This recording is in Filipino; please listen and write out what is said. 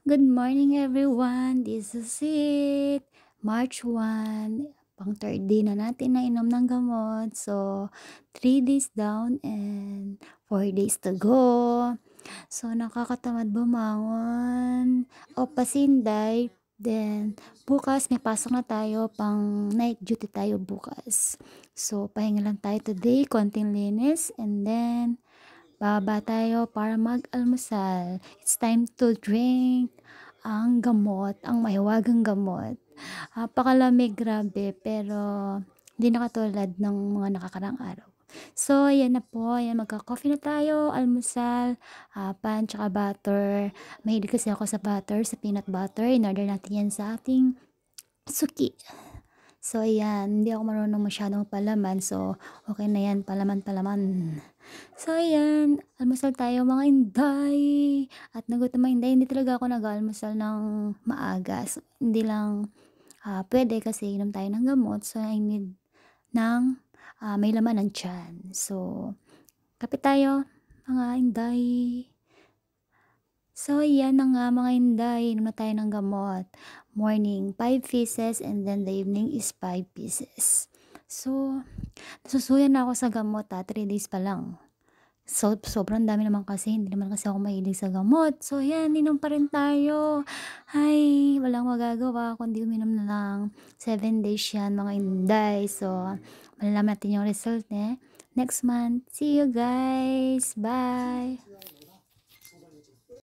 Good morning everyone, this is it. March 1, pang third day na natin na inom ng gamot. So, 3 days down and 4 days to go. So, nakakatamad bumangon o pasinday. Then, bukas may pasok na tayo, pang night duty tayo bukas. So, pahinga lang tayo today, konting linis, and then baba tayo para mag-almusal. It's time to drink ang gamot, ang mahiwagang gamot. Napakalamig, grabe, pero hindi na katulad ng mga nakakaraang araw. So, ayan na po, ayan, magka-coffee na tayo, almusal, pan, tsaka butter. Mahilig kasi ako sa butter, sa peanut butter. In-order natin yan sa ating suki. So, ayan, hindi ako marunong masyadong palaman. So, okay na yan, palaman-palaman. So, ayan, almusal tayo mga inday. At nagutom mga inday, hindi talaga ako nag-almusal ng maaga. So, hindi lang pwede kasi inom tayo ng gamot. So, I need ng may laman ng tiyan. So, kape tayo mga inday. So, yan na nga mga inday, inom na tayo ng gamot. Morning, 5 pieces and then the evening is 5 pieces. So, nasusuyan na ako sa gamot 3 days pa lang. So, sobrang dami naman kasi, hindi naman kasi ako mahilig sa gamot. So, yan, inom pa rin tayo. Ay, walang magagawa kundi uminom na lang. 7 days yan mga inday. So, malalaman natin yung result next month. See you guys. Bye!